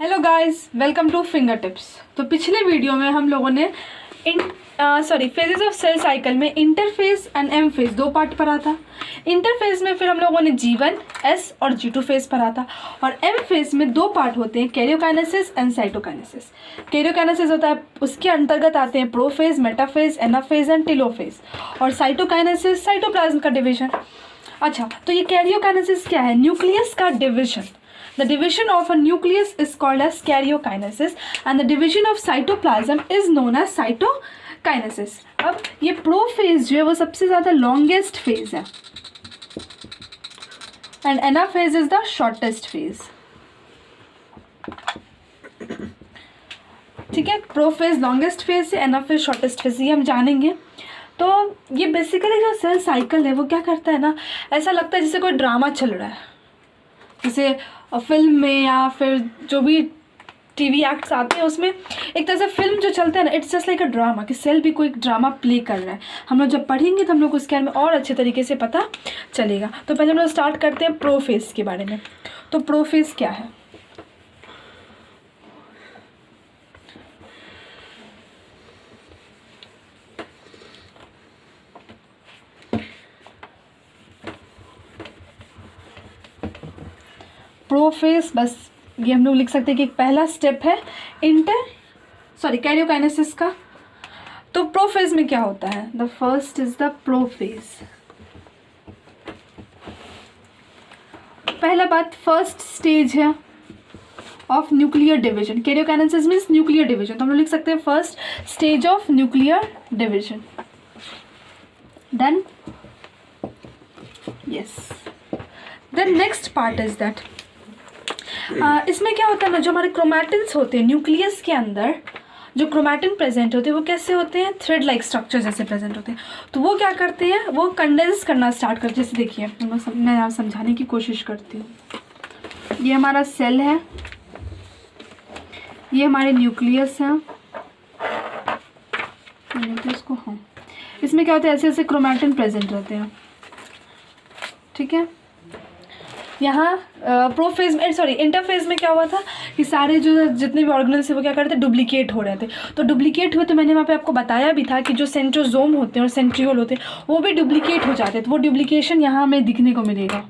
Hello guys, welcome two finger tips. तो पिछले video में हम लोगों ने फेजेस ऑफ सेल साइकिल में इंटरफेज एंड एम फेज दो पार्ट पढ़ा था। इंटरफेज में फिर हम लोगों ने G1, S और G2 फेज पढ़ा था। और एम फेज में दो पार्ट होते हैं, कैरियोकाइनेसिस एंड साइटोकाइनेसिस। कैरियोकाइनेसिस होता है, उसके अंतर्गत आते हैं prophase, metaphase, anaphase and telophase. और साइटोकाइनेसिस साइटोप्लाज्म का डिवीजन। अच्छा, तो ये कैरियोकाइनेसिस क्या है? न्यूक्लियस का division. The division of a nucleus is called as karyokinesis and the division of cytoplasm is known as cytokinesis. अब ये प्रोफेज जो है वो सबसे ज़्यादा लॉन्गेस्ट फेज है and anaphase is the shortest phase. ठीक है, प्रोफेज लॉन्गेस्ट फेज है, एनाफेज शॉर्टेस्ट फेज, ये हम जानेंगे। तो ये बेसिकली जो सेल साइकिल है वो क्या करता है ना, ऐसा लगता है जैसे कोई ड्रामा चल रहा है, जैसे फिल्म में या फिर जो भी टीवी एक्ट्स आते हैं उसमें एक तरह से फिल्म जो चलता है ना, it's just like a drama, कि सेल भी कोई ड्रामा प्ले कर रहा है। हम लोग जब पढ़ेंगे तो हम लोग उसके बारे में और अच्छे तरीके से पता चलेगा। तो पहले हम लोग स्टार्ट करते हैं प्रोफेज के बारे में। तो प्रोफेज क्या है? प्रोफेज, बस ये हम लोग लिख सकते हैं कि पहला स्टेप है कैरियोकाइनेसिस का। तो प्रोफेज में क्या होता है? The first is the prophase. पहला बात, फर्स्ट स्टेज है of nuclear division. Karyokinesis means nuclear division, तो हम लोग लिख सकते हैं first stage of nuclear division. Then then next part is that, इसमें क्या होता है ना, जो हमारे क्रोमैटिन्स होते हैं न्यूक्लियस के अंदर, जो क्रोमैटिन प्रेजेंट होते हैं वो कैसे होते हैं? थ्रेड लाइक स्ट्रक्चर जैसे प्रेजेंट होते हैं। तो वो क्या करते हैं, वो कंडेंस करना स्टार्ट करते हैं। जैसे देखिए, मैं यहाँ समझाने की कोशिश करती हूँ। ये हमारा सेल है, ये हमारे न्यूक्लियस है, न्यूक्लियस हाँ, इसमें क्या होता है, ऐसे ऐसे क्रोमैटिन प्रेजेंट रहते हैं। ठीक है, यहाँ प्रोफेज में इंटरफेज में क्या हुआ था कि सारे जो जितने भी ऑर्गेनल्स थे वो क्या करते थे, डुप्लीकेट हो रहे थे। तो डुप्लीकेट हुए तो मैंने वहाँ पे आपको बताया भी था कि जो सेंट्रोजोम होते हैं और सेंट्रियोल होते हैं वो भी डुप्लीकेट हो जाते हैं। तो वो डुप्लीकेशन यहाँ हमें दिखने को मिलेगा।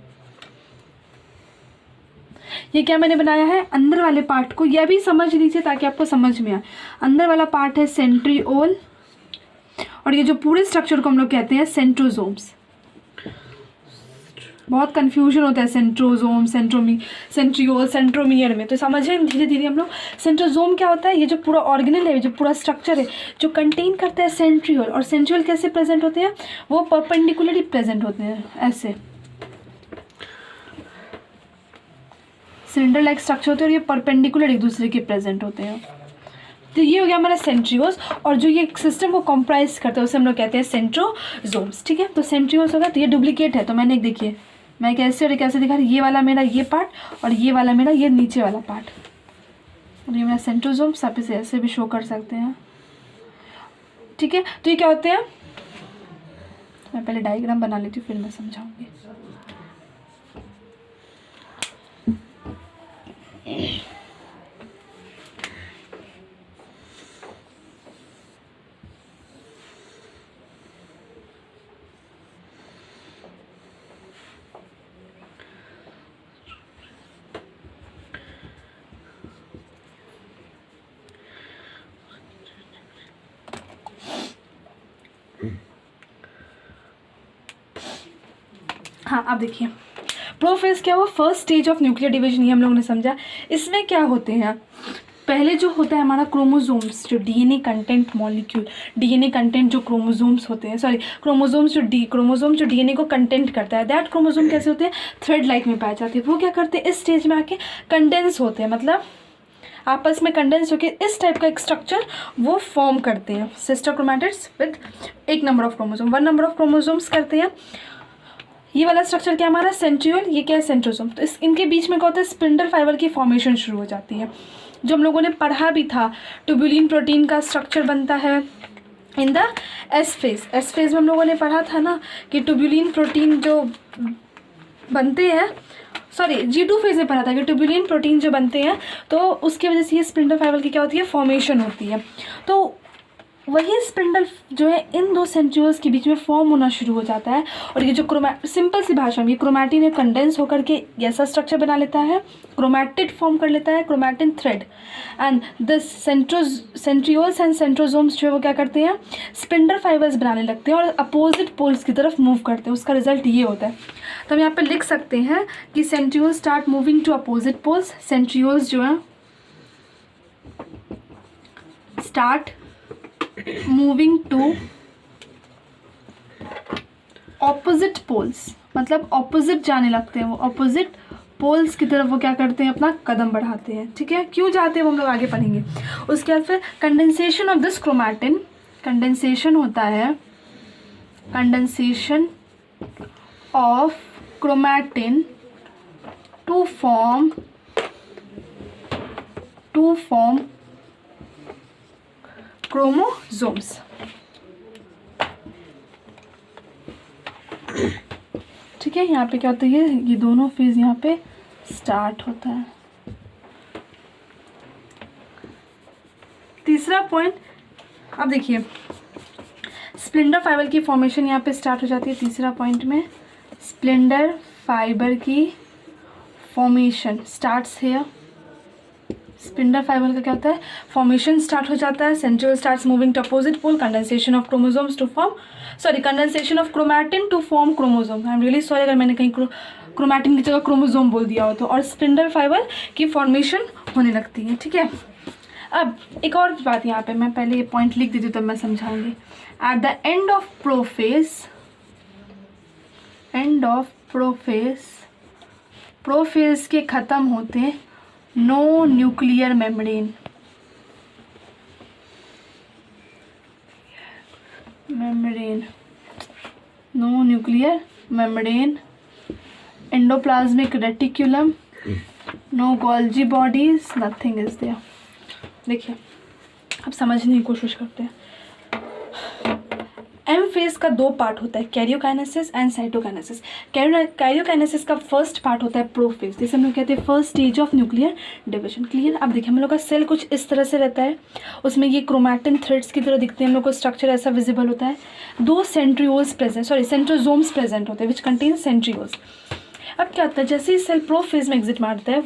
ये क्या मैंने बनाया है, अंदर वाले पार्ट को, यह भी समझ लीजिए ताकि आपको समझ में आए। अंदर वाला पार्ट है सेंट्रियोल और ये जो पूरे स्ट्रक्चर को हम लोग कहते हैं सेंट्रोजोम्स। बहुत कन्फ्यूजन होता है सेंट्रोजोम, सेंट्रियोल, सेंट्रोमियर में, तो समझें धीरे धीरे हम लोग। सेंट्रोजोम क्या होता है? ये जो पूरा ऑर्गेनल है, जो पूरा स्ट्रक्चर है जो कंटेन करता है सेंट्रियोल। और सेंट्रियोल कैसे प्रेजेंट होते हैं? वो परपेंडिकुलरली प्रेजेंट होते हैं, ऐसे सिलेंडर लाइक स्ट्रक्चर होते हैं और ये परपेंडिकुलर एक दूसरे के प्रेजेंट होते हैं। तो ये हो गया हमारा सेंट्रियोल्स, और जो ये सिस्टम को कॉम्प्राइज करते हैं उसे हम लोग कहते हैं सेंट्रोजोम्स। ठीक है, तो सेंट्रियोल्स होगा, तो ये डुप्लीकेट है। तो मैंने एक देखिए, मैं कैसे और कैसे दिखा रही, ये वाला मेरा ये पार्ट और ये वाला मेरा ये नीचे वाला पार्ट, और ये मेरा सेंट्रोजोम्स। आप इसे ऐसे भी शो कर सकते हैं। ठीक है, तो ये क्या होते हैं, मैं पहले डायग्राम बना लेती हूँ फिर मैं समझाऊंगी। हाँ, अब देखिए, प्रोफेज क्या हुआ, first stage of nuclear division, ये हम लोगों ने समझा। इसमें क्या होते हैं, पहले जो होता है हमारा क्रोमोसोम्स, जो DNA content molecule, DNA content जो क्रोमोसोम्स होते हैं, क्रोमोसोम्स जो डीएनए को कंटेंट करता है, दैट क्रोमोसोम कैसे होते हैं, थ्रेड लाइक में पाए जाते हैं। वो क्या करते हैं, इस स्टेज में आके कंडेंस होते हैं, मतलब आपस में कंडेंस होकर इस टाइप का एक स्ट्रक्चर वो फॉर्म करते हैं। सिस्टर क्रोमैटिड्स विद एक number of chromosome, 1 number of chromosomes करते हैं। ये वाला स्ट्रक्चर क्या हमारा सेंट्रियोल, ये क्या है सेंट्रोसोम। तो इनके बीच में क्या होता है, स्पिंडल फाइबर की फॉर्मेशन शुरू हो जाती है, जो हम लोगों ने पढ़ा भी था। ट्यूबुलिन प्रोटीन का स्ट्रक्चर बनता है in the S phase. S phase में हम लोगों ने पढ़ा था ना कि ट्यूबुलिन प्रोटीन जो बनते हैं सॉरी G2 फेज में पढ़ा था कि ट्यूबुलिन प्रोटीन जो बनते हैं तो उसकी वजह से ये स्पिंडल फाइबर की क्या होती है, फॉर्मेशन होती है। तो वही स्पिंडल जो है इन दो सेंट्रियोल्स के बीच में फॉर्म होना शुरू हो जाता है और ये जो सिंपल सी भाषा में ये क्रोमैटिन है कंडेंस होकर के ऐसा स्ट्रक्चर बना लेता है, क्रोमैटिड फॉर्म कर लेता है, chromatin thread. And this centrioles and centrosomes जो है वो क्या करते हैं, स्पिंडल फाइबर्स बनाने लगते हैं और अपोजिट पोल्स की तरफ मूव करते हैं। उसका रिजल्ट ये होता है। तो हम यहाँ पे लिख सकते हैं कि centrioles start moving to opposite poles. Centrioles जो है start moving to opposite poles, मतलब ऑपोजिट जाने लगते हैं, वो ऑपोजिट पोल्स की तरफ वो क्या करते हैं, अपना कदम बढ़ाते हैं। ठीक है, क्यों जाते हैं वो हम लोग आगे पढ़ेंगे। उसके बाद फिर condensation of this chromatin, condensation होता है, condensation of chromatin to form chromosomes. ठीक है, यहाँ पे क्या होता है, ये दोनों फेज यहाँ पे स्टार्ट होता है। तीसरा पॉइंट, अब देखिए स्प्लिंडर फाइबर की फॉर्मेशन यहाँ पे स्टार्ट हो जाती है। तीसरा पॉइंट में स्प्लिंडर फाइबर की formation starts here. Spindle fibre का क्या होता है, फॉर्मेशन स्टार्ट हो जाता है। Centriole starts moving to opposite pole, condensation of chromosomes to form, sorry condensation of chromatin to form chromosome. I am really sorry अगर मैंने कहीं क्रोमैटिन की जगह क्रोमोसोम बोल दिया हो तो। और स्पिंडल फाइबर की फॉर्मेशन होने लगती है। ठीक है, अब एक और बात यहाँ पे मैं पहले ये पॉइंट लिख देती हूँ तब मैं समझाऊंगी। At the end of prophase के ख़त्म होते no nuclear membrane, no nuclear membrane, endoplasmic reticulum, no Golgi bodies, nothing is there. देखिए अब समझने की कोशिश करते हैं। एम फेज का दो पार्ट होता है, कैरियोकाइनेसिस एंड साइटोकाइनेसिस। कैरियोकाइनेसिस का फर्स्ट पार्ट होता है प्रोफेज, जिसे हम लोग कहते हैं first stage of nuclear division. Clear. अब देखिए हम लोग का सेल कुछ इस तरह से रहता है, उसमें ये क्रोमैटिन थ्रेड्स की तरह दिखते हैं, हम लोग को स्ट्रक्चर ऐसा विजिबल होता है। दो सेंट्रोजोम्स प्रेजेंट होते हैं विच कंटेन सेंट्रियोल्स। अब क्या होता है, जैसे ही सेल प्रोफेज में एग्जिट मारता है,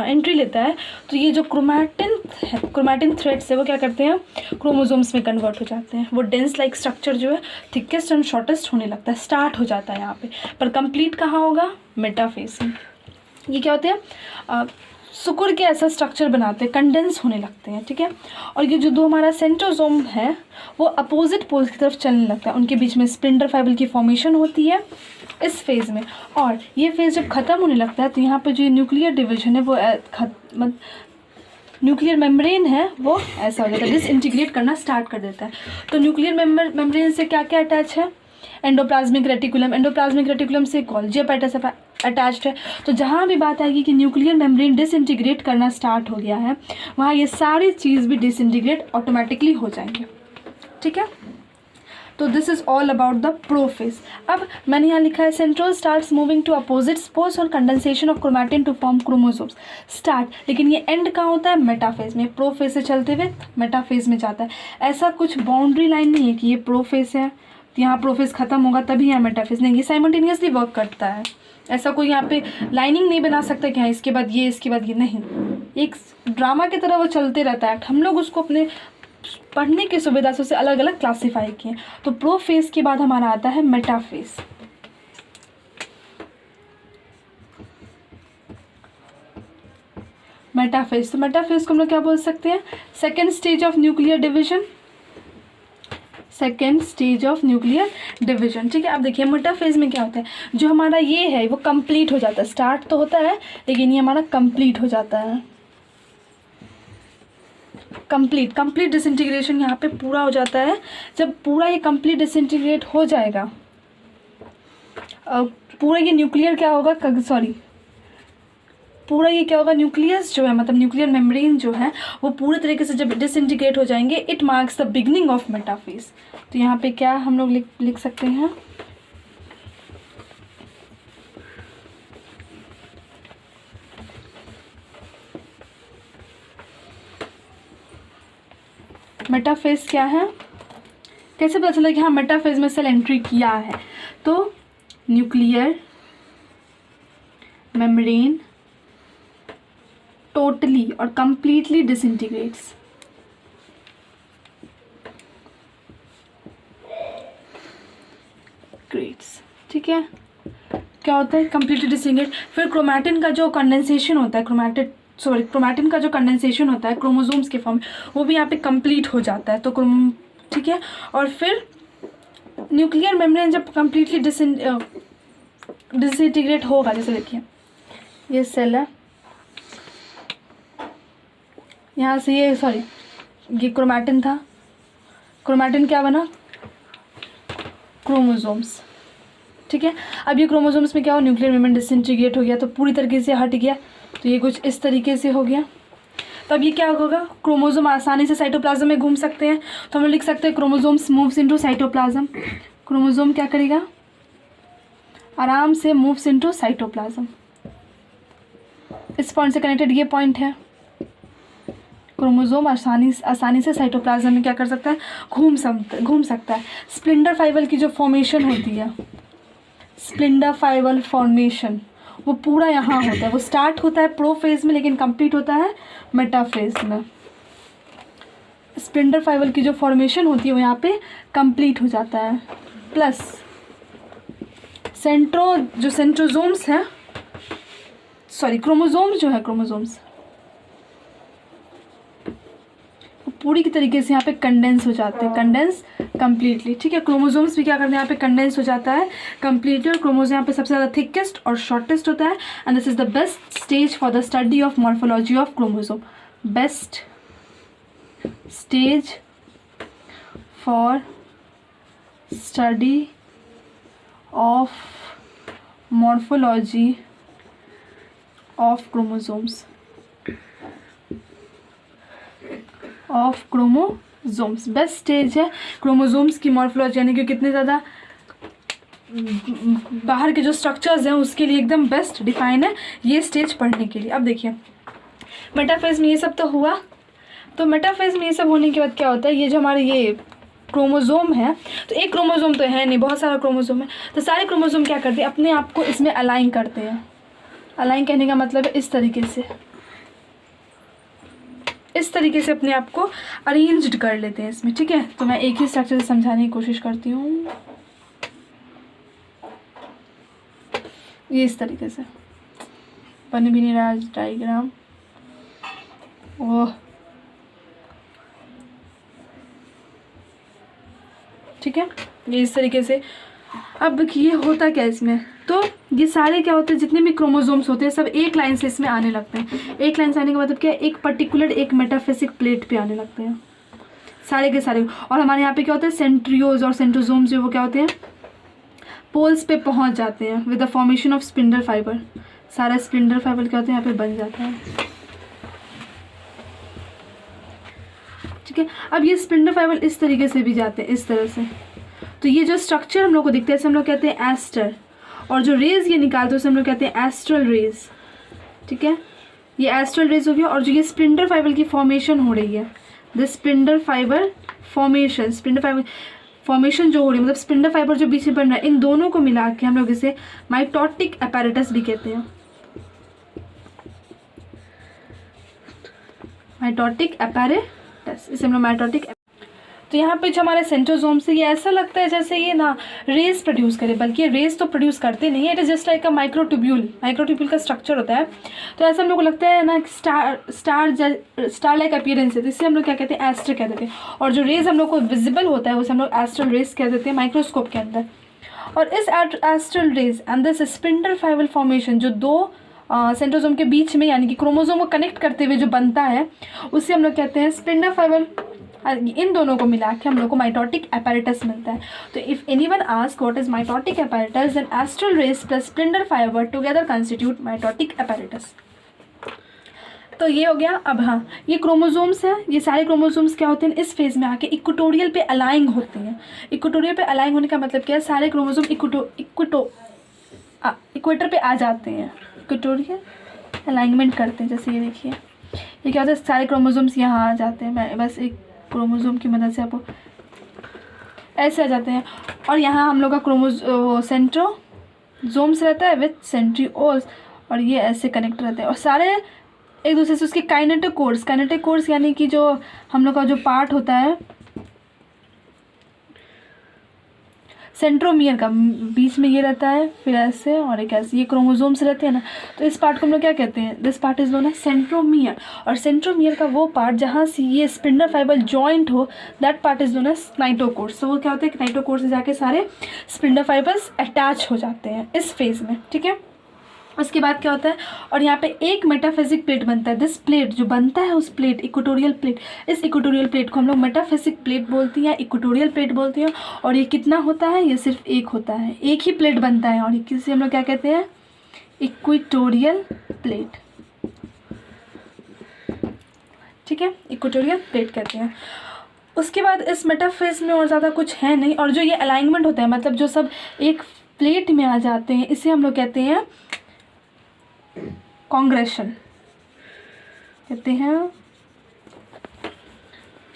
एंट्री लेता है, तो ये जो क्रोमैटिन थ्रेड्स है वो क्या करते हैं, क्रोमोसोम्स में कन्वर्ट हो जाते हैं। वो डेंस लाइक स्ट्रक्चर जो है थिकेस्ट एंड शॉर्टेस्ट होने लगता है, स्टार्ट हो जाता है यहाँ पे। पर कंप्लीट कहाँ होगा, मेटाफेज में। ये क्या होते हैं, सुकुर के ऐसा स्ट्रक्चर बनाते हैं, कंडेंस होने लगते हैं। ठीक है, और ये जो दो हमारा सेंट्रोजोम है वो अपोजिट पोल्स की तरफ चलने लगता है, उनके बीच में स्पिंडल फाइबर की फॉर्मेशन होती है इस फेज़ में। और ये फेज़ जब ख़त्म होने लगता है तो यहाँ पे जो न्यूक्लियर डिवीजन है वो न्यूक्लियर मेम्ब्रेन है वो ऐसा हो जाता है, डिसइंटीग्रेट करना स्टार्ट कर देता है। तो न्यूक्लियर मेम्ब्रेन से क्या क्या अटैच है, एंडोप्लाज्मिक रेटिकुलम से गोल्जी अपैरेटस अटैच्ड है। तो जहाँ भी बात आएगी कि न्यूक्लियर मेम्ब्रेन डिसइंटीग्रेट करना स्टार्ट हो गया है, वहाँ ये सारी चीज़ भी डिसइंटीग्रेट ऑटोमेटिकली हो जाएंगे। ठीक है, तो this is all about the prophase. अब मैंने यहाँ लिखा है centriole starts moving to opposite poles और condensation of chromatin to form chromosomes start, लेकिन ये एंड कहाँ होता है, मेटाफेज में। प्रोफेज से चलते हुए मेटाफेज में जाता है। ऐसा कुछ बाउंड्री लाइन नहीं है कि ये प्रोफेज है तो यहाँ प्रोफेज खत्म होगा तभी यहाँ मेटाफेज, नहीं, ये साइमल्टेनियसली वर्क करता है। ऐसा कोई यहाँ पे लाइनिंग नहीं बना सकता कि हाँ इसके बाद ये, इसके बाद ये, नहीं। एक ड्रामा की तरह वो चलते रहता है। हम लोग उसको अपने पढ़ने की सुविधा से उसे अलग अलग क्लासीफाई किए। तो प्रोफेज के बाद हमारा आता है मेटाफेज। तो मेटाफेज को हम लोग क्या बोल सकते हैं, second stage of nuclear division. ठीक है, अब देखिए मेटाफेज में क्या होता है, जो हमारा ये है वो कंप्लीट हो जाता है। स्टार्ट तो होता है लेकिन ये हमारा कंप्लीट हो जाता है। कंप्लीट डिसइंटीग्रेशन यहाँ पे पूरा हो जाता है। जब पूरा ये कंप्लीट डिसइंटीग्रेट हो जाएगा, पूरा ये न्यूक्लियर क्या होगा, पूरा ये क्या होगा, न्यूक्लियस जो है मतलब न्यूक्लियर मेम्ब्रेन जो है वो पूरे तरीके से जब डिसइंटीग्रेट हो जाएंगे, it marks the beginning of metaphase. तो यहाँ पे क्या हम लोग लिख सकते हैं, मेटाफेज क्या है, कैसे पता चला कि हाँ मेटाफेज में सेल एंट्री किया है? तो न्यूक्लियर मेम्ब्रेन टोटली और कंप्लीटली डिसइंटीग्रेट्स। ठीक है, क्या होता है? Completely disintegrate. फिर क्रोमैटिन का जो कंडेंसेशन होता है, क्रोमैटिन का जो कंडेंसेशन होता है क्रोमोसोम्स के फॉर्म, वो भी यहाँ पे कंप्लीट हो जाता है। तो ठीक है, और फिर न्यूक्लियर मेम्ब्रेन जब कंप्लीटली डिसइंटीग्रेट होगा, जैसे देखिए ये सेल है, यहाँ से ये क्रोमैटिन था, क्रोमैटिन क्या बना? क्रोमोसोम्स। ठीक है, अब ये क्रोमोसोम्स में क्या हो, न्यूक्लियर मेम्ब्रेन डिसइंटीग्रेट हो गया तो पूरी तरीके से हट गया, तो ये कुछ इस तरीके से हो गया। तो अब ये क्या होगा, क्रोमोसोम आसानी से साइटोप्लाज्म में घूम सकते हैं, तो हम लोग लिख सकते हैं chromosomes moves into cytoplasm. Chromosome क्या करेगा, आराम से मूव्स इनटू साइटोप्लाज्म। इस पॉइंट से कनेक्टेड ये पॉइंट है, क्रोमोसोम आसानी से साइटोप्लाज्म में क्या कर सकता है, घूम सकता है। स्प्लिंडर फाइबर की जो फॉर्मेशन होती है, स्प्लिंडर फाइबर फॉर्मेशन, वो पूरा यहाँ होता है। वो स्टार्ट होता है प्रोफेज में लेकिन कंप्लीट होता है मेटाफेज में। स्प्लिंडर फाइबर की जो फॉर्मेशन होती है वो यहाँ पे कंप्लीट हो जाता है। प्लस सेंट्रोजोम्स है, क्रोमोसोम्स जो है, क्रोमोसोम्स पूरी की तरीके से यहाँ पे कंडेंस हो जाते हैं, कंडेंस कंप्लीटली। ठीक है, क्रोमोसोम्स भी क्या करते हैं, यहाँ पे कंडेंस हो जाता है कंप्लीटली। और क्रोमोसोम यहाँ पे सबसे ज़्यादा थिकेस्ट और शॉर्टेस्ट होता है। And this is the best stage for the study of morphology of chromosome. Best stage for study of morphology of chromosomes, of chromosomes. Best stage है क्रोमोसोम्स की मॉर्फोलॉजी, यानी कि कितने ज़्यादा बाहर के जो स्ट्रक्चर्स हैं उसके लिए एकदम बेस्ट डिफाइन है ये स्टेज पढ़ने के लिए। अब देखिए मेटाफेज में ये सब तो हुआ, तो मेटाफेज में ये सब होने के बाद क्या होता है, ये जो हमारे ये क्रोमोसोम है, तो एक क्रोमोसोम तो है नहीं, बहुत सारा क्रोमोसोम है, तो सारे क्रोमोसोम क्या करते हैं, अपने आप को इसमें अलाइन करते हैं। अलाइन कहने का मतलब है इस तरीके से, इस तरीके से अपने आप को अरेंज्ड कर लेते हैं इसमें। ठीक है, तो मैं एक ही स्ट्रक्चर से समझाने की कोशिश करती हूँ। ये इस तरीके से बन भी नहीं रहा डायग्राम। ओह, ठीक है, ये इस तरीके से। अब ये होता क्या इसमें, तो ये सारे क्या होते हैं, जितने भी क्रोमोसोम्स होते हैं सब एक लाइन से इसमें आने लगते हैं। एक लाइन से आने का मतलब क्या है, एक पर्टिकुलर एक मेटाफिजिक प्लेट पे आने लगते हैं सारे के सारे। और हमारे यहाँ पे क्या होता है, सेंट्रियोज और सेंट्रोसोम्स जो वो क्या होते हैं, पोल्स पे पहुँच जाते हैं with the formation of spindle fibre. सारा स्पिंडल फाइबर क्या होता है यहाँ पे बन जाता है। ठीक है, अब ये स्पिंडल फाइबर इस तरीके से भी जाते हैं, इस तरह से। तो ये जो स्ट्रक्चर हम लोग को दिखता है इसे हम लोग कहते हैं एस्टर, और जो रेज ये निकालते हैं उसे हम लोग कहते हैं एस्ट्रल रेज। ठीक है, ये एस्ट्रल रेज हो गया। और जो ये स्पिंडल फाइबर की फॉर्मेशन हो रही है, the spindle fibre formation, spindle fibre formation जो हो रही है, मतलब स्पिंडल फाइबर जो बीच में बन रहा है, इन दोनों को मिला के हम लोग इसे माइटोटिक अपैरेटस भी कहते हैं। माइटोटिक अपैरेटस, इसे हम लोग माइटोटिक। तो यहाँ पे जो हमारे सेंट्रोसोम से ये ऐसा लगता है जैसे ये ना रेज प्रोड्यूस करे, बल्कि ये रेज तो प्रोड्यूस करते नहीं है, it is just like a microtubule का स्ट्रक्चर होता है। तो ऐसा हम लोग को लगता है ना स्टार लाइक अपीयरेंस है, तो इससे हम लोग क्या कहते हैं, एस्टर कह देते हैं। और जो रेज हम लोग को विजिबल होता है उसे हम लोग एस्ट्रल रेज कह देते हैं माइक्रोस्कोप के अंदर। और इस astral rays and this spindle fibre formation जो दो सेंट्रोसोम के बीच में यानी कि क्रोमोसोम को कनेक्ट करते हुए जो बनता है उसे हम लोग कहते हैं स्पिंडल फाइबर। इन दोनों को मिला के हम लोग को माइटोटिक अपैरेटस मिलता है। तो if anyone ask what is mitotic apparatus, then astral rays plus spindle fibre together constitute mitotic apparatus. तो ये हो गया। अब हाँ, ये क्रोमोसोम्स हैं, ये सारे क्रोमोसोम्स क्या होते हैं, इस फेज में आके इक्वेटोरियल पे अलाइन होते हैं। इक्वेटोरियल पे अलाइन होने का मतलब क्या है, सारे क्रोमोसोम इक्वेटर पे आ जाते हैं, इक्वेटोरियल अलाइनमेंट करते हैं। जैसे ये देखिए, ये क्या होता है, सारे क्रोमोसोम्स यहाँ आ जाते हैं। मैं बस एक क्रोमोसोम की मदद से आपको ऐसे आ जाते हैं। और यहाँ हम लोग का सेंट्रोजोम्स रहता है विथ सेंट्रिओल्स, और ये ऐसे कनेक्ट रहते हैं और सारे एक दूसरे से। उसके काइनेटिक कोर्स यानी कि जो हम लोग का जो पार्ट होता है सेंट्रोमियर का, बीच में ये रहता है, फिर ऐसे और एक ऐसे, ये क्रोमोसोम्स रहते हैं ना, तो इस पार्ट को हम लोग क्या कहते हैं, this part is known as centromere. और सेंट्रोमियर का वो पार्ट जहाँ से ये स्पिंडल फाइबर जॉइंट हो, that part is known as kinetochores. तो वो क्या होता है कि नाइटोकोर्स से जाके सारे स्पिंडल फाइबर्स अटैच हो जाते हैं इस फेज में, ठीक है। उसके बाद क्या होता है, और यहाँ पे एक मेटाफिजिक प्लेट बनता है। दिस प्लेट जो बनता है, उस प्लेट इक्वेटोरियल प्लेट, इस इक्वेटोरियल प्लेट को हम लोग मेटाफिजिक प्लेट बोलते हैं या इक्वेटोरियल प्लेट बोलते हैं। और ये कितना होता है, ये सिर्फ एक होता है, एक ही प्लेट बनता है, और किसे हम लोग क्या कहते हैं, इक्वेटोरियल प्लेट, ठीक है, इक्वेटोरियल प्लेट कहते हैं। उसके बाद इस मेटाफेज में और ज़्यादा कुछ है नहीं। और जो ये अलाइनमेंट होता है, मतलब जो सब एक प्लेट में आ जाते हैं, इसे हम लोग कहते हैं कॉन्ग्रेशन कहते हैं।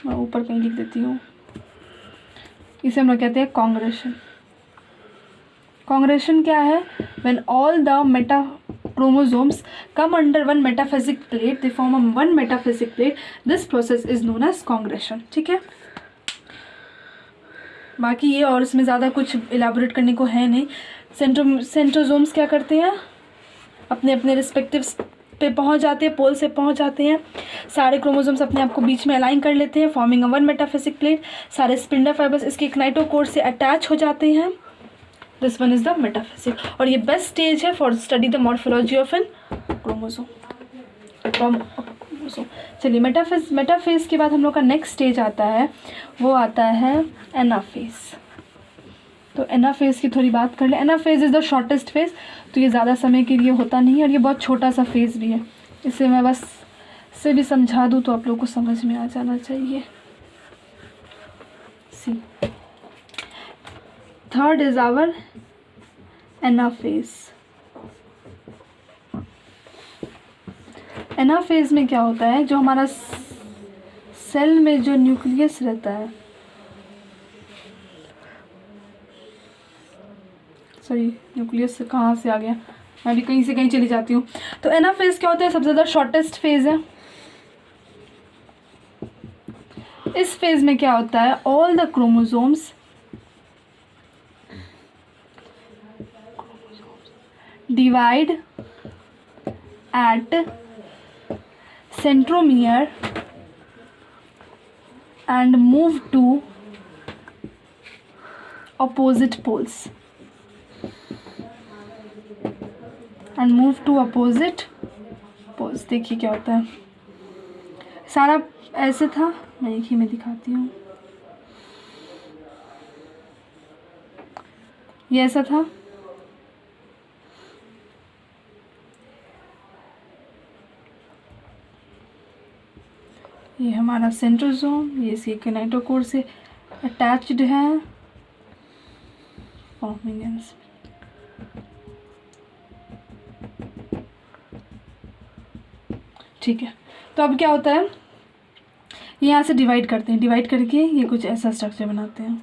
मैं ऊपर कहीं लिख देती हूँ, इसे हम लोग कहते हैं कॉन्ग्रेशन। कॉन्ग्रेशन क्या है, when all the Meta chromosomes come under one metaphysic plate, they form a one metaphysic plate, this process is known as congregation, ठीक है। बाकी ये और इसमें ज़्यादा कुछ इलाबोरेट करने को है नहीं। सेंट्रोजोम्स क्या करते हैं, अपने अपने रिस्पेक्टिव पे पहुंच जाते हैं, पोल से पहुंच जाते हैं, सारे क्रोमोसोम्स अपने आप को बीच में अलाइन कर लेते हैं, forming a one metaphysic plate. सारे स्पिंडल फाइबर्स इसके नाइटोकोर से अटैच हो जाते हैं, this one is the metaphysic. और ये बेस्ट स्टेज है for study the morphology of an chromosome. चलिए मेटाफेज के बाद हम लोग का नेक्स्ट स्टेज आता है, वो आता है एनाफेज। तो एनाफेज की थोड़ी बात कर ले। Anaphase is the shortest phase, तो ये ज़्यादा समय के लिए होता नहीं है और ये बहुत छोटा सा फेज भी है। इसे मैं बस से भी समझा दूँ तो आप लोगों को समझ में आ जाना चाहिए। See third is our anaphase. Anaphase में क्या होता है, जो हमारा सेल में जो न्यूक्लियस रहता है, सॉरी न्यूक्लियस से कहाँ से आ गया, मैं भी कहीं से कहीं चली जाती हूँ। तो एनाफेज क्या होता है, सबसे ज़्यादा शॉर्टेस्ट फेज है। इस फेज में क्या होता है, all the chromosomes divide at centromere and move to opposite poles देखिए क्या होता है, सारा ऐसे था, मैं एक ही में दिखाती हूँ। ये ऐसा था, ये हमारा सेंट्रोसोम, ये इसके किनेटोकोर से अटैच्ड है, फॉर्मिंग। ठीक है, तो अब क्या होता है, यहाँ से डिवाइड करते हैं, डिवाइड करके ये कुछ ऐसा स्ट्रक्चर बनाते हैं।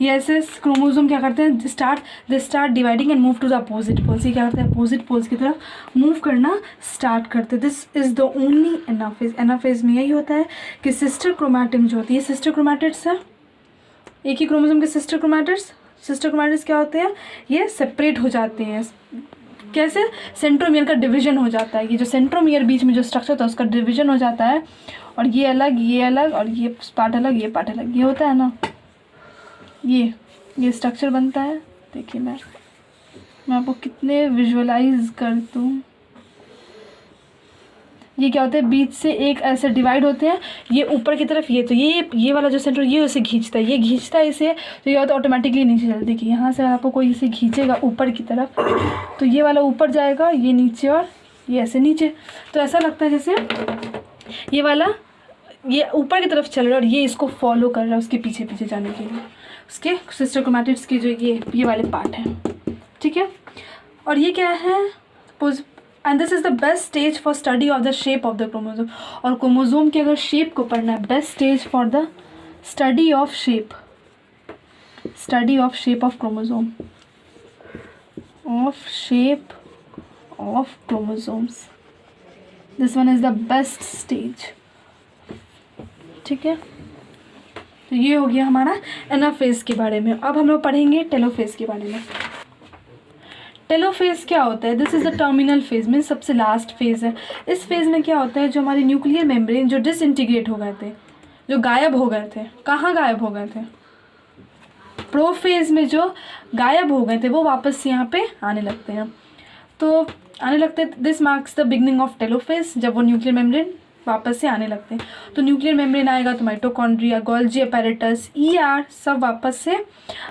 ये ऐसे क्रोमोसोम क्या करते हैं, they start dividing and move to the opposite poles. ये क्या करते हैं, अपोजिट पोल्स की तरफ मूव करना स्टार्ट करते हैं। This is the only anaphase. Anaphase में यही होता है कि सिस्टर क्रोमैटिड जो होती है, सिस्टर क्रोमैटिड्स है, एक ही क्रोमोसोम के सिस्टर क्रोमैटिड्स क्या होते हैं, ये सेपरेट हो जाते हैं। कैसे, सेंट्रोमियर का डिवीजन हो जाता है। ये जो सेंट्रोमियर बीच में जो स्ट्रक्चर था उसका डिवीजन हो जाता है, और ये अलग और ये पार्ट अलग, ये पार्ट अलग, ये होता है ना, ये स्ट्रक्चर बनता है। देखिए मैं आपको कितने विजुअलाइज कर दूँ। ये क्या होता है, बीच से एक ऐसे डिवाइड होते हैं, ये ऊपर की तरफ, ये तो ये वाला जो सेंटर ये उसे खींचता है, ये खींचता है इसे, तो ये होता है ऑटोमेटिकली नीचे चलता है। देखिए यहाँ से आपको कोई इसे खींचेगा ऊपर की तरफ, तो ये वाला ऊपर जाएगा, ये नीचे, और ये ऐसे नीचे। तो ऐसा लगता है जैसे ये वाला ये ऊपर की तरफ चल रहा है और ये इसको फॉलो कर रहा है उसके पीछे पीछे जाने के लिए, उसके सिस्टर क्रोमैटिड्स के जो ये वाले पार्ट हैं, ठीक है। और ये क्या है, and this is the best stage for study of the shape of the chromosome. और क्रोमोजोम के अगर शेप को पढ़ना है, best stage for the study of shape of chromosome, of shape of chromosomes, this one is the best stage. ठीक है, तो ये हो गया हमारा एनाफेज के बारे में। अब हम लोग पढ़ेंगे टेलोफेज के बारे में। टेलोफेज क्या होता है, this is the terminal phase, means सबसे लास्ट फेज है। इस फेज में क्या होता है, जो हमारे न्यूक्लियर मेम्ब्रेन जो डिसइंटीग्रेट हो गए थे, जो गायब हो गए थे, कहाँ गायब हो गए थे, प्रोफेज में जो गायब हो गए थे वो वापस यहाँ पे आने लगते हैं। तो आने लगते हैं, this marks the beginning of telophase, जब वो न्यूक्लियर मेम्ब्रेन वापस से आने लगते हैं। तो न्यूक्लियर मेम्ब्रेन आएगा तो माइटोकॉन्ड्रिया, गोल्जी अपैरेटस, ईआर सब वापस से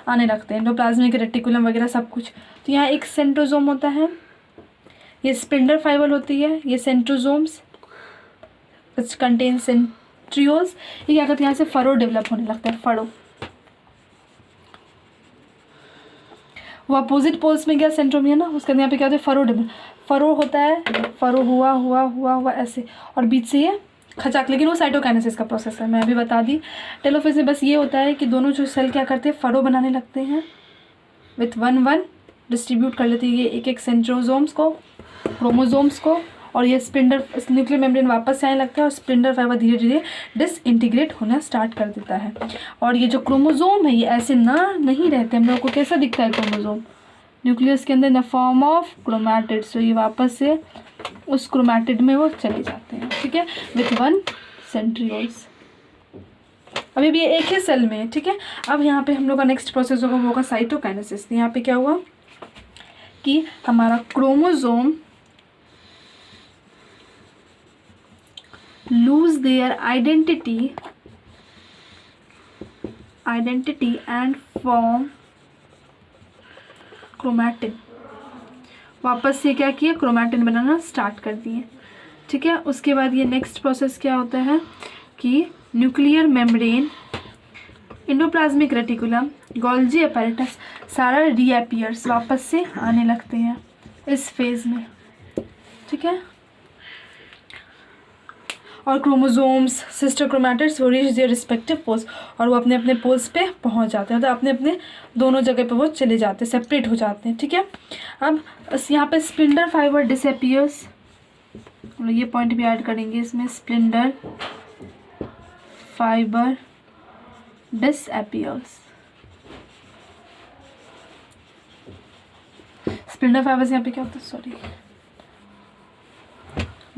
आने लगते हैं, एंडोप्लाज्मिक रेटिकुलम वगैरह सब कुछ। तो यहाँ एक सेंट्रोजोम होता है, ये स्पिंडल फाइबर होती है, ये सेंट्रोजोम्स विच कंटेन सेंट्रियोल्स। ये क्या करते हैं, यहाँ से फरो डेवलप होने लगता है, फरो। वो अपोजिट पोल्स में गया सेंट्रोमियर ना, उसके अंदर यहाँ पे क्या होता है, फरो डेवलप, फरो होता है, फरो हुआ ऐसे, और बीच से ये खचाक, लेकिन वो साइटोकाइनेसिस का प्रोसेस है, मैं अभी बता दी। टेलोफेज में बस ये होता है कि दोनों जो सेल क्या करते हैं, फरो बनाने लगते हैं, विथ वन डिस्ट्रीब्यूट कर लेते हैं ये एक सेंट्रोजोम्स को, क्रोमोजोम्स को, और ये स्पिंडल न्यूक्लियर मेम्ब्रेन वापस से आने लगता है, और स्पिंडल फाइबर धीरे धीरे डिसइंटीग्रेट होना स्टार्ट कर देता है। और ये जो क्रोमोजोम है ये ऐसे नहीं रहते, हम लोग को कैसा दिखता है क्रोमोजोम, न्यूक्लियस के अंदर in the form of chromatid. So ये वापस से उस क्रोमैटिड में वो चले जाते हैं, ठीक है, विथ वन सेंट्रियोल्स। अभी भी ये एक ही सेल में है, ठीक है। अब यहाँ पे हम लोग का नेक्स्ट प्रोसेस होगा, वो होगा साइटोकाइनेसिस। यहाँ पे क्या हुआ कि हमारा chromosome lose their identity and form chromatin। वापस से क्या किया, क्रोमैटिन बनाना स्टार्ट कर दिए, ठीक है। उसके बाद ये नेक्स्ट प्रोसेस क्या होता है कि nuclear membrane, endoplasmic reticulum, Golgi apparatus सारा रीअपीयर्स, वापस से आने लगते हैं इस फेज में, ठीक है। और क्रोमोजोम्स, सिस्टर क्रोमैटिड्स वो रीच देयर रिस्पेक्टिव पोल्स, और वो अपने अपने पोल्स पे पहुंच जाते हैं, तो अपने अपने दोनों जगह पे वो चले जाते हैं, सेपरेट हो जाते हैं, ठीक है। अब यहाँ पे स्पिंडल फाइबर डिसअपीयर्स, ये पॉइंट भी ऐड करेंगे इसमें, spindle fibre disappears, spindle fibres यहाँ पे क्या होता है, sorry,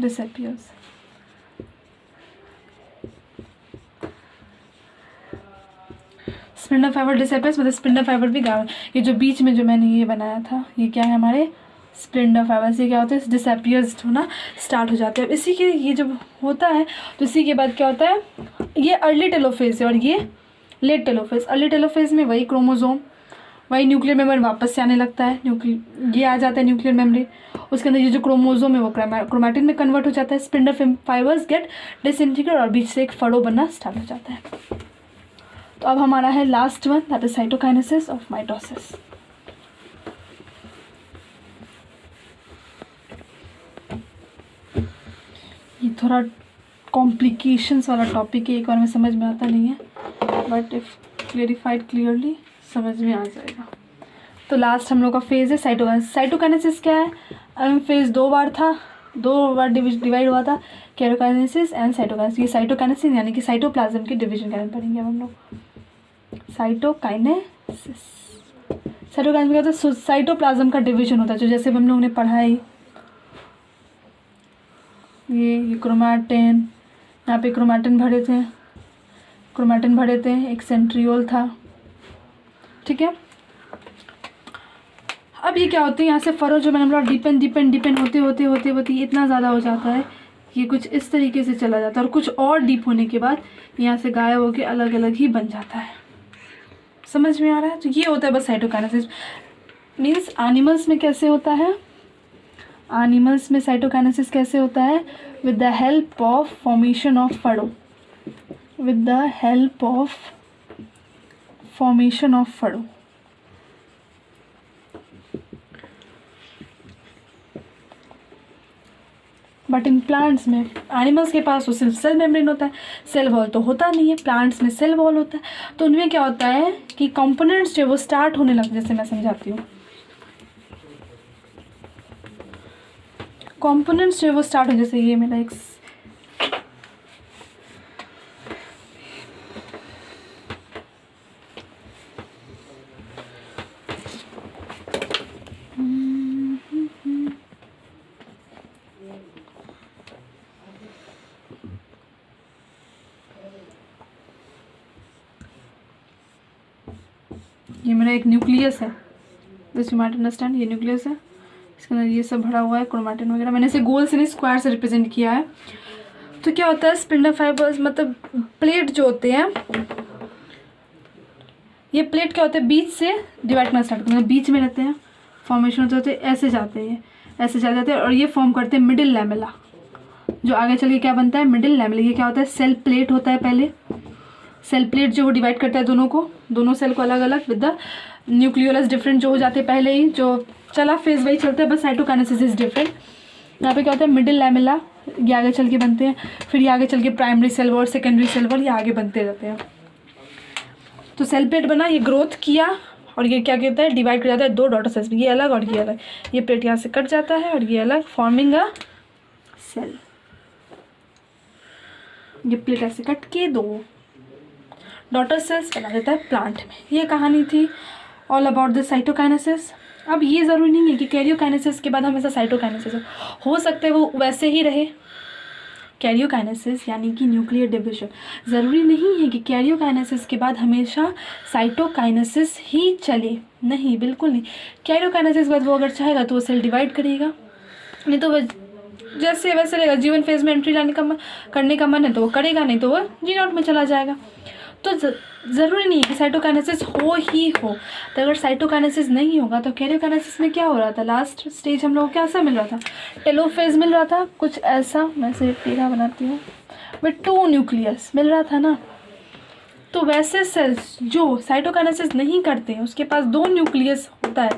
disappears. Spindle fibre disappears मतलब स्पिंडल फाइबर भी गायब। ये जो बीच में जो मैंने ये बनाया था, ये क्या है, हमारे स्पिंडल फाइबर से क्या होता है, डिसअपीयर्स होना स्टार्ट हो जाते हैं। अब इसी के ये जब होता है तो इसी के बाद क्या होता है, ये अर्ली टेलोफेज है और ये लेट टेलोफेज। अर्ली टेलोफेज में वही क्रोमोजोम, वही न्यूक्लियर मेम्ब्रेन वापस से आने लगता है, ये आ जाता है न्यूक्लियर मेम्ब्रेन, उसके अंदर ये जो क्रोमोजोम है वो क्रोमैटिन में कन्वर्ट हो जाता है, स्पिंडल फाइबर्स गेट डिसइंटीग्रेट और बीच से एक फड़ो बनना स्टार्ट हो जाता है। तो अब हमारा है last one, that is cytokinesis of mitosis. ये थोड़ा कॉम्प्लिकेशंस वाला टॉपिक है, एक बार में समझ में आता नहीं है, बट इफ क्लियरिफाइड क्लियरली समझ में आ जाएगा। तो लास्ट हम लोग का फेज है साइटोकाइनेसिस। साइटोकाइनेसिस क्या है, फेज दो बार डिवाइड हुआ था, कैरोकाइनेसिस एंड साइटोकाइनेसिस। ये साइटोकाइनेसिस यानी कि साइटोप्लाज्म के डिवीजन के बारे में पढ़ेंगे अब हम लोग। साइटोकाइनेसिस, साइटोकाइनेसिस क्या होता है, साइटोप्लाज्म का डिवीजन होता है, जो जैसे हम लोगों ने पढ़ा है, ये क्रोमैटिन, यहाँ पे क्रोमैटिन भरे थे, एक सेंट्रियोल था, ठीक है। अब ये क्या होती है, यहाँ से फरो जो मैंने बोला डिपेंड होते इतना ज़्यादा हो जाता है, ये कुछ इस तरीके से चला जाता है, और कुछ और डीप होने के बाद यहाँ से गायब होकर अलग अलग ही बन जाता है। समझ में आ रहा है? तो ये होता है बस साइटोकाइनेसिस। मीन्स एनिमल्स में कैसे होता है, एनिमल्स में साइटोकाइनेसिस कैसे होता है, with the help of formation of furrow, with the help of formation of furrow. But in plants में, एनिमल्स के पास तो सिर्फ सेल मेम्ब्रेन होता है, सेल वॉल तो होता नहीं है, प्लांट्स में सेल वॉल होता है। तो उनमें क्या होता है कि कंपोनेंट्स जो वो स्टार्ट होने लगते हैं, जैसे मैं समझाती हूँ। कंपोनेंट्स जो वो स्टार्ट हो, जैसे ये मेरा एक ये मेरा एक न्यूक्लियस है, दिस यू माइट अंडरस्टैंड, ये न्यूक्लियस है, इसके अंदर ये सब भरा हुआ है, क्रोमैटिन वगैरह। मैंने इसे गोल से नहीं स्क्वायर से रिप्रेजेंट किया है। तो क्या होता है, स्पिंडल फाइबर्स मतलब प्लेट जो होते हैं, ये प्लेट क्या होते हैं, बीच से डिवाइड करना स्टार्ट करते हैं, बीच में रहते हैं, फॉर्मेशन होते हैं, ऐसे जाते हैं, ऐसे चले जाते हैं और ये फॉर्म करते हैं मिडिल लैमेला, जो आगे चल के क्या बनता है, मिडिल लैमेला। ये क्या होता है, सेल प्लेट होता है पहले, सेल प्लेट जो वो डिवाइड करता है दोनों सेल को अलग अलग, विद द न्यूक्लियोलस डिफरेंट जो हो जाते हैं पहले ही, जो चला फेज वही चलता है, बस साइटोकाइनेसिस इज डिफरेंट। यहाँ पे क्या होता है, मिडिल लैमेला, ये आगे चल के बनते हैं, फिर ये आगे चल के primary cell wall, secondary cell wall, ये आगे बनते रहते हैं। तो सेल प्लेट बना, ये ग्रोथ किया और ये क्या कहता है, डिवाइड कर जाता है दो डॉटर सेल्स में, ये अलग और ये अलग। ये प्लेट यहाँ से कट जाता है और ये अलग, फॉर्मिंग अ सेल। ये प्लेट ऐसे कट के दो डॉटर सेल्स बना देता है प्लांट में। ये कहानी थी ऑल अबाउट द साइटोकाइनेसिस। अब ये ज़रूरी नहीं है कि कैरियोकाइनेसिस के बाद हमेशा साइटोकाइनेसिस हो सकता है वो वैसे ही रहे। कैरियोकाइनेसिस यानी कि न्यूक्लियर डिविजन, ज़रूरी नहीं है कि कैरियोकाइनेसिस के बाद हमेशा साइटोकाइनेसिस ही चले, नहीं, बिल्कुल नहीं। कैरियोकाइनेसिस के बाद वो अगर चाहेगा तो वो सेल डिवाइड करेगा, नहीं तो वह जैसे वैसे रहेगा। जीवन फेज में एंट्री करने का मन है तो वो करेगा, नहीं तो वो जी नॉट में चला जाएगा। तो ज़रूरी नहीं है कि साइटोकाइनेसिस हो ही हो। तो अगर साइटोकाइनेसिस नहीं होगा तो कैरियोकाइनेसिस में क्या हो रहा था, लास्ट स्टेज हम लोग को कैसा मिल रहा था, टेलोफेज मिल रहा था, कुछ ऐसा, मैं से टेढ़ा बनाती हूँ, विद 2 न्यूक्लियस मिल रहा था ना। तो वैसे सेल्स जो साइटोकाइनेसिस नहीं करते हैं उसके पास 2 न्यूक्लियस होता है,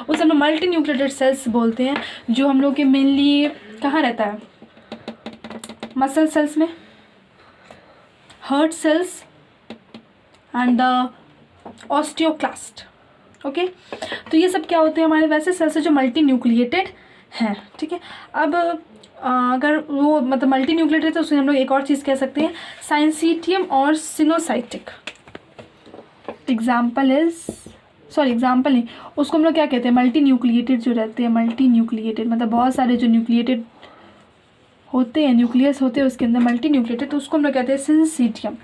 उसे हम लोग मल्टी न्यूक्लिएटेड सेल्स बोलते हैं, जो हम लोग के मेनली कहाँ रहता है, मसल सेल्स में, heart cells and the osteoclast. Okay, तो ये सब क्या होते हैं, हमारे वैसे सेल्स जो मल्टी न्यूक्लिएटेड हैं। ठीक है, अब अगर वो मतलब मल्टी न्यूक्लिएटेड है तो उसे हम लोग एक और चीज़ कह सकते हैं, साइनसीटियम और सिनोसाइटिक। एग्जाम्पल नहीं, उसको हम लोग क्या कहते हैं, मल्टी न्यूक्लिएटेड जो रहते हैं, मल्टी न्यूक्लिएटेड मतलब बहुत सारे जो न्यूक्लिएटेड होते हैं, न्यूक्लियस होते हैं उसके अंदर मल्टी न्यूक्लिएटेड, तो उसको हम लोग कहते हैं सिनसीटियम।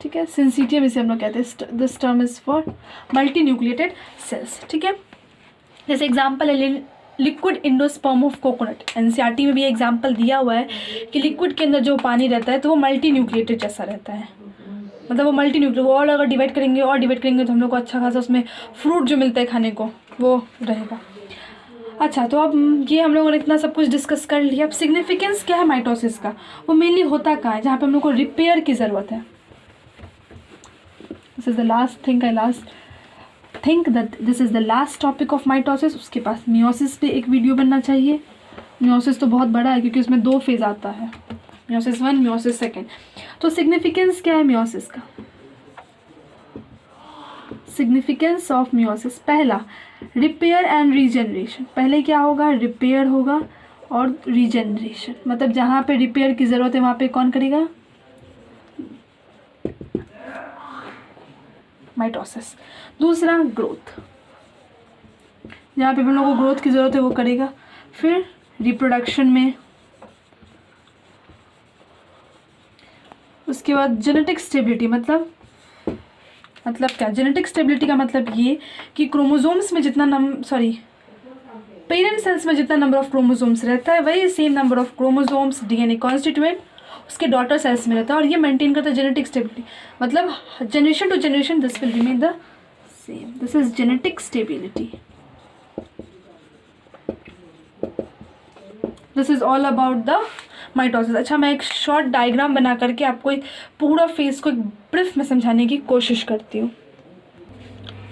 ठीक है, सिनसीटियम इसे हम लोग कहते हैं। This term is for multinucleated cells. ठीक है, जैसे एग्जांपल है liquid endosperm of coconut. NCERT में भी एग्जांपल दिया हुआ है कि लिक्विड के अंदर जो पानी रहता है तो वो मल्टी न्यूक्लिएटेड जैसा रहता है, मतलब वो मल्टी न्यूक्लिएटेड, वो और अगर डिवाइड करेंगे तो हम लोग को अच्छा खासा उसमें फ्रूट जो मिलता है खाने को वो रहेगा। अच्छा, तो अब ये हम लोगों ने इतना सब कुछ डिस्कस कर लिया। अब सिग्निफिकेंस क्या है माइटोसिस का, वो मेनली होता कहाँ है, जहाँ पे हम लोग को रिपेयर की ज़रूरत है। This is the last topic of mitosis. उसके पास मियोसिस पे एक वीडियो बनना चाहिए। मियोसिस तो बहुत बड़ा है क्योंकि उसमें 2 फेज़ आता है, मियोसिस 1, मियोसिस 2। तो सिग्निफिकेंस क्या है मियोसिस का, सिग्निफिकेंस ऑफ मियोसिस, पहला रिपेयर एंड रीजनरेशन। पहले क्या होगा, रिपेयर होगा और रीजनरेशन, मतलब जहाँ पे रिपेयर की ज़रूरत है वहाँ पे कौन करेगा, माइटोसिस। दूसरा ग्रोथ, जहाँ पे हम लोगों को ग्रोथ की ज़रूरत है वो करेगा। फिर रिप्रोडक्शन में, उसके बाद जेनेटिक स्टेबिलिटी, मतलब क्या, जेनेटिक स्टेबिलिटी का मतलब ये कि क्रोमोसोम्स में जितना पेरेंट सेल्स में जितना नंबर ऑफ क्रोमोसोम्स रहता है वही same number of chromosomes DNA constituent उसके डॉटर सेल्स में रहता है, और ये मेंटेन करता है जेनेटिक स्टेबिलिटी, मतलब generation to generation this will remain the same. This is genetic stability. This is all about the mitosis. अच्छा, मैं एक शॉर्ट डायग्राम बना करके आपको एक पूरा फेस को एक ब्रीफ में समझाने की कोशिश करती हूँ।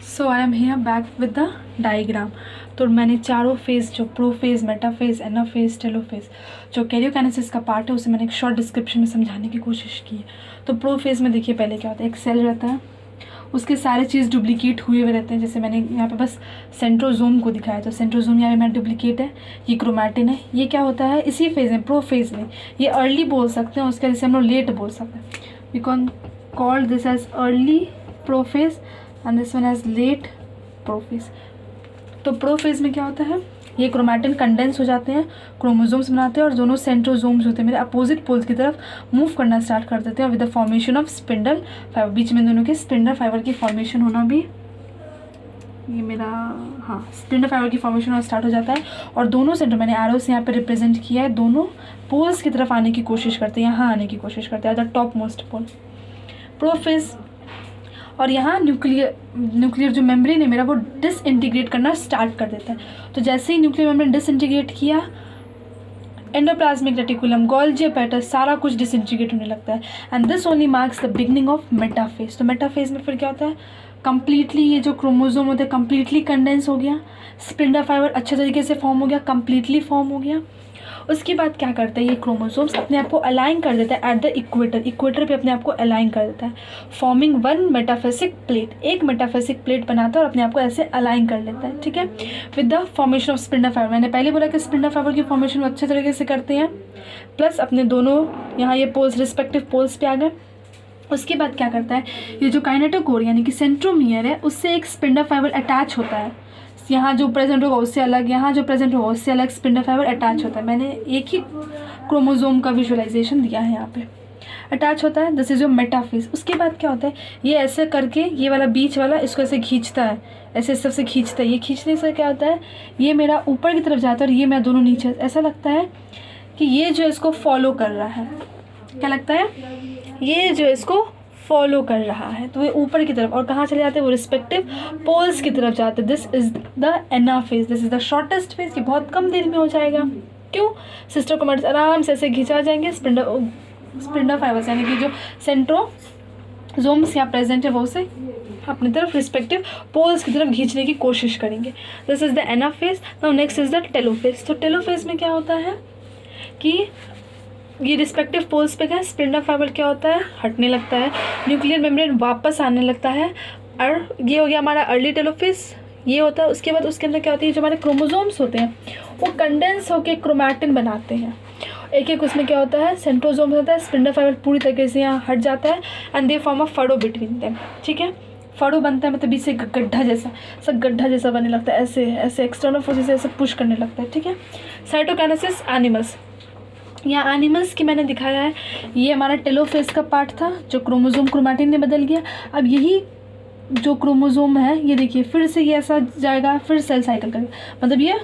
So I am here back with the diagram. तो मैंने चारों फेज़ जो प्रोफेज़, मेटाफेज़, एनाफेज़, टेलोफेज़ जो कैरियोकाइनेसिस का पार्ट है उसे मैंने एक शॉर्ट डिस्क्रिप्शन में समझाने की कोशिश की है। तो प्रोफेज़ में देखिए पहले क्या होता है, एक सेल रहता है, उसके सारे चीज़ डुप्लीकेट हुए हुए रहते हैं। जैसे मैंने यहाँ पे बस सेंट्रोजोम को दिखाया, तो सेंट्रोजोम यहाँ पे मेरा डुप्लीकेट है, ये क्रोमैटिन है। ये क्या होता है इसी फेज़ में, प्रोफेज़ में, ये अर्ली बोल सकते हैं, उसके जैसे हम लोग लेट बोल सकते हैं। We can call this as early prophase and this one as late prophase. तो प्रोफेज़ में क्या होता है, ये क्रोमैटिन कंडेंस हो जाते हैं, क्रोमोसोम्स बनाते हैं और दोनों सेंट्रोजोम्स होते हैं मेरे अपोजिट पोल्स की तरफ मूव करना स्टार्ट कर देते हैं with the formation of spindle fibre. बीच में दोनों के स्पिंडल फाइबर की फॉर्मेशन होना भी, ये मेरा स्पिंडल फाइबर की फॉर्मेशन होना स्टार्ट हो जाता है और दोनों सेंटर, मैंने एरो से यहाँ पे रिप्रेजेंट किया है, दोनों पोल्स की तरफ आने की कोशिश करते हैं, यहाँ आने की कोशिश करते हैं, the top most pole prophase. और यहाँ न्यूक्लियर जो मेम्ब्रेन है मेरा वो डिसइंटीग्रेट करना स्टार्ट कर देता है। तो जैसे ही न्यूक्लियर मेम्ब्रेन डिसइंटीग्रेट किया, एंडोप्लाज्मिक रेटिकुलम, गोल्जी apparatus सारा कुछ डिसइंटीग्रेट होने लगता है and this only marks the beginning of metaphase. तो मेटाफेज में फिर क्या होता है, कम्प्लीटली ये जो क्रोमोजोम होता है कम्प्लीटली कंडेंस हो गया, स्पिंडल फाइबर अच्छे तरीके से फॉर्म हो गया, कम्प्लीटली फॉर्म हो गया। उसके बाद क्या करता है, ये क्रोमोसोम्स अपने आप को अलाइन कर देता है एट द इक्वेटर पे अपने आप को अलाइन कर देता है, फॉर्मिंग वन मेटाफेसिक प्लेट, एक मेटाफेसिक प्लेट बनाता है और अपने आप को ऐसे अलाइन कर लेता है, ठीक है, with the formation of spindle fibre. मैंने पहले बोला कि स्पिंडल फाइबर की फॉर्मेशन अच्छे तरीके से करते हैं, प्लस अपने दोनों यहाँ ये पोल्स रिस्पेक्टिव पोल्स पे आ गए। उसके बाद क्या करता है, ये जो काइनेटोकोर यानी कि सेंट्रोमियर है उससे एक स्पिंडल फाइबर अटैच होता है, यहाँ जो प्रेजेंट होगा उससे अलग, यहाँ जो प्रेजेंट होगा उससे अलग स्पिंडल फाइबर अटैच होता है। मैंने एक ही क्रोमोसोम का विजुअलाइजेशन दिया है, यहाँ पे अटैच होता है, दिस इज योर मेटाफेज। उसके बाद क्या होता है, ये ऐसे करके ये वाला बीच वाला इसको ऐसे खींचता है, ऐसे सबसे खींचता है, ये खींचने से क्या होता है, ये मेरा ऊपर की तरफ जाता है और ये मेरा दोनों नीचे। ऐसा लगता है कि ये जो इसको फॉलो कर रहा है, क्या लगता है, ये जो इसको फॉलो कर रहा है, तो ये ऊपर की तरफ, और कहाँ चले जाते हैं वो रिस्पेक्टिव पोल्स की तरफ जाते हैं। This is the anaphase, this is the shortest phase, कि बहुत कम देर में हो जाएगा। क्यों, सिस्टर क्रोमैटिड्स आराम से ऐसे खींचा जाएंगे, स्पिंडल फाइबर्स यानी कि जो सेंट्रोजोम्स यहाँ प्रेजेंट है वो उसे अपनी तरफ रिस्पेक्टिव पोल्स की तरफ खींचने की कोशिश करेंगे। This is the anaphase. Now next is the telophase. तो टेलोफेज में क्या होता है कि ये रिस्पेक्टिव पोल्स पे क्या, स्पिंडल फाइबर क्या होता है, हटने लगता है, न्यूक्लियर मेम्ब्रेन वापस आने लगता है, और ये हो गया हमारा अर्ली टेलोफेज, ये होता है। उसके बाद उसके अंदर क्या होती है, जो हमारे क्रोमोसोम्स होते हैं वो कंडेंस होकर क्रोमैटिन बनाते हैं। एक एक उसमें क्या होता है, सेंट्रोजोम होता है, स्पिंडल फाइबर पूरी तरीके से यहाँ हट जाता है and they form a furrow between them, ठीक है। फड़ो बनता है मतलब बीच से गड्ढा जैसा, सब गड्ढा जैसा बनने लगता है, ऐसे ऐसे एक्सटर्नल फोर्सेस से ऐसे पुश करने लगता है, ठीक है। साइटोकाइनेसिस एनिमल्स, यहाँ एनिमल्स की मैंने दिखाया है, ये हमारा टेलोफेज का पार्ट था जो क्रोमोसोम क्रोमैटिन ने बदल गया। अब यही जो क्रोमोसोम है ये देखिए फिर से ये ऐसा जाएगा, फिर सेल साइकिल करेगा, मतलब ये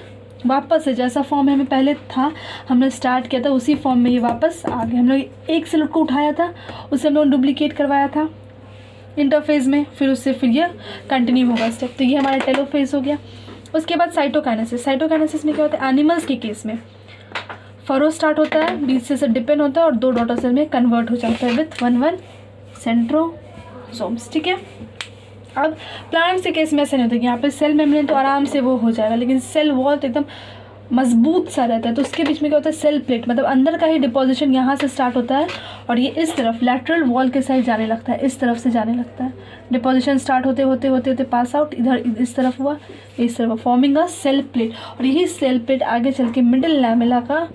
वापस से जैसा फॉर्म हमें पहले था, हमने स्टार्ट किया था उसी फॉर्म में ये वापस आ गए। हम लोग एक सेल को उठाया था, उससे हम लोग डुप्लीकेट करवाया था इंटरफेज में, फिर उससे फिर ये कंटिन्यू होगा स्टेप। तो ये हमारा टेलोफेज हो गया। उसके बाद साइटोकाइनेसिस। साइटोकाइनेसिस में क्या होता है, एनिमल्स के केस में फरो स्टार्ट होता है, बीच से डिपेंड होता है और दो डॉटर सेल में कन्वर्ट हो जाता है विथ वन सेंट्रोसोम्स, ठीक है। अब प्लांट्स के केस में ऐसा नहीं होता कि यहाँ पे सेल मेम्ब्रेन तो आराम से वो हो जाएगा, लेकिन सेल वॉल तो एकदम मजबूत सा रहता है। तो उसके बीच में क्या होता है, सेल प्लेट, मतलब अंदर का ही डिपोजिशन यहाँ से स्टार्ट होता है और ये इस तरफ लैटरल वॉल के साइड जाने लगता है, इस तरफ से जाने लगता है। डिपोजिशन स्टार्ट होते होते होते होते पास आउट इधर इस तरफ हुआ, इस तरफ फॉर्मिंग अ सेल प्लेट, और यही सेल प्लेट आगे चल के मिडिल लैमेला का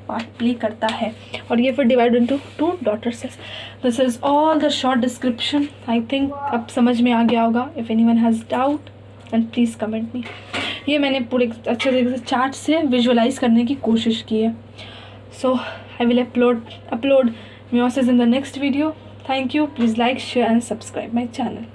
पार्ट प्ले करता है और ये फिर divide into two daughter cells. This is all the short description. I think अब समझ में आ गया होगा। If anyone has doubt and please comment me. ये मैंने पूरे अच्छे तरीके से चार्ट से विजुअलाइज करने की कोशिश की है। So I will upload meiosis in the next video. Thank you. Please like, share and subscribe my channel.